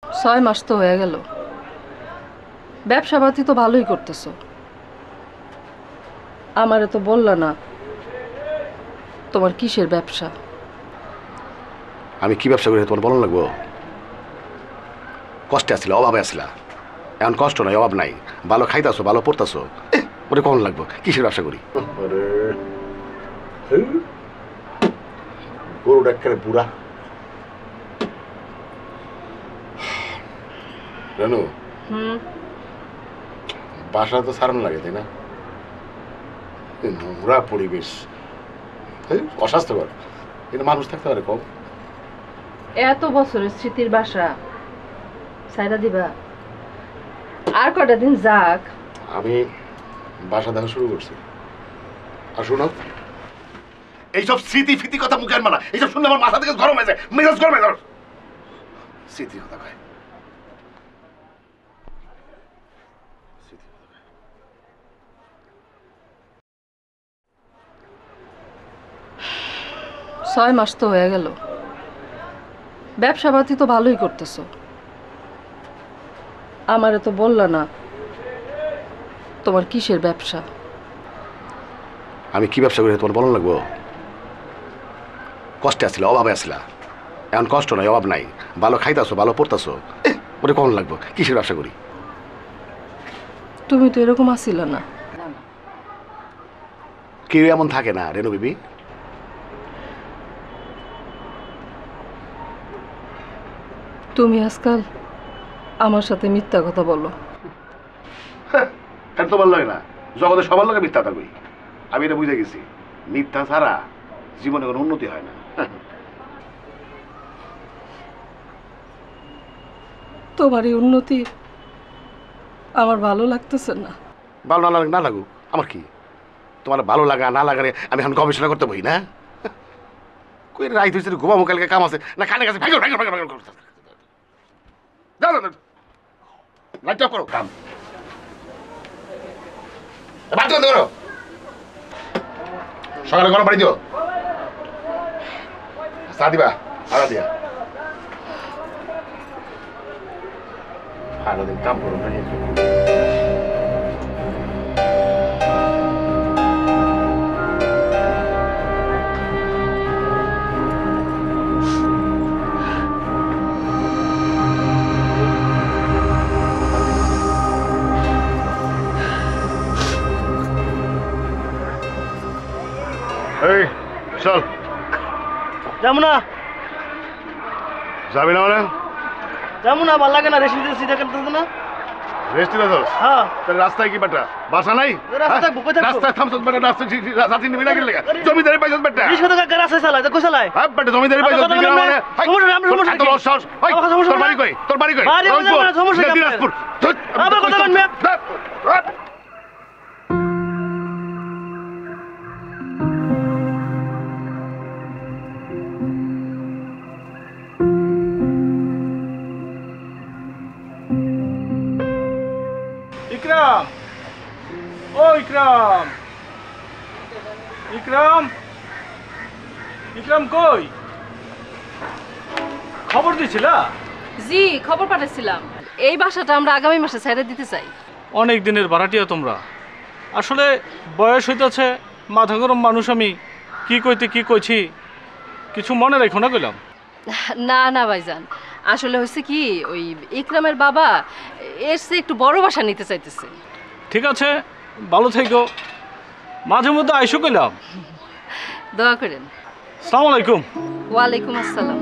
6 মাস তো হয়ে গেল, ব্যবসা পাতি তো ভালোই করতেছো। আমারে তো বললা না তোমার কিসের ব্যবসা। আমি কি ব্যবসা করি তোমার বলন লাগবো? কষ্টে আসছিল, অভাবে আসছিলা। এখন কষ্ট নাই, অভাব নাই, ভালো খাইতেছো, ভালো পড়তেছো, ওটা কখন লাগবো? কিসের ব্যবসা করি? গরুটা একেবারে বুড়া। জানো বাসা তো সারানো লাগে, তাই না? নোংরা পরিবেশ, অস্বাস্থ্যকর, কিন্তু মানুষ থাকতে পারে কম। এত বছরের স্মৃতির বাসা সাইরা দিবা? আর কটা দিন যাক। আমি বাসা দেখা শুরু করছি। আর শোনো, এইসব স্মৃতি ফিতি কথা মুখের মানা, এইসব শুনলে আমার মাথা থেকে গরম হয়ে যায়, মেজাজ গরম হয়ে যায়। স্মৃতির কথা কয়, 6 মাস তো হয়ে গেল, ব্যবসা পাতি তো ভালোই করতেছো। আমারে তো বললা না তোমার কিসের ব্যবসা। আমি কি ব্যবসা করি তোমার বলন লাগবো? কষ্টে আসছিল, অভাবে আসছিলা। এখন কষ্ট নাই, অভাব নাই, ভালো খাইতেছো, ভালো পড়তেছো, ওটা কখন লাগবো? কিসের ব্যবসা করি? তুমি তো এরকম আসিলা না। কেউ এমন থাকে না রেনু বিবি। তুমি আজকাল আমার সাথে মিথ্যা কথা বলো। কেন তোমার লাগে না? জগতে সবার লোকে মিথ্যা থাকবে। আমি এটা বুঝে গেছি, মিথ্যা ছাড়া জীবনে কোনো উন্নতি হয় না। তোমার এই উন্নতি আমার ভালো লাগতেছে না। ভালো না লাগুক, না লাগুক, আমার কি? তোমার ভালো লাগা না লাগারে আমি এখন গবেষণা করতে বই না? কই রাইত হয়েছে, ঘুমাবো, কালকে কাম আছে না, কানে কাছে ভাঙো ভাঙো ভাঙো ভাঙো করতে। যাও না, লাইট অফ করো, কাম বাদ করো। সকালে গরম পানি দিও, চা দিবা, আদা দিয়া। সারাদিন কাম করো না। এই চল। যাবো না, যাবি না মানে? যাবো না, ভালো লাগে না, রেস্ট নিতে সিধা করতে না। রেস্ট নিতে যাস? হ্যাঁ। তাহলে রাস্তায় কি বেটা? বাসা নাই? রাস্তায় থাকবো, কোথায় থাকবো? রাস্তায় থামছস বেটা, রাস্তায় সাথী নিবি না গেলে জমিদারি পাইছস বেটা। 20 শতক গাড়ি রাস্তায় চালায়, তো কই চালায়? হ্যাঁ বেটা, জমিদারি পাইছস আমার কথা দিবি না বলবেন মানে? না। সমস্যা নেই, আমরা সমস্যা এত বড় সাহস। এই, আমার কথা সমস্যা তোর বাড়ি না। কই? তোর বাড়ি কই? বাড়ি বলবেন না, সমস্যা কি আপনার? দিনাজপুর। আমার কথা বলবেন না। ইকরাম, ও ইকরাম, ইকরাম, ইকরাম কই? খবর দিছিলা? জি, খবর পাঠাইছিলাম। এই বাসাটা আমরা আগামী মাসে ছেড়ে দিতে চাই। অনেক দিনের ভাড়াটিয়া তোমরা। আসলে বয়স হইতেছে, মাথা গরম মানুষ আমি, কি কইতে কি কইছি কিছু মনে রাখো না কইলাম। না না ভাইজান, আসলে হয়েছে কি, ওই ইকরামের বাবা এর চেয়ে একটু বড় বাসা নিতে চাইতেছে। ঠিক আছে, ভালো থেকো, মাঝে মধ্যে আইসো কইলাম। দোয়া করেন। আসসালামু আলাইকুম। ওয়ালাইকুম আসসালাম।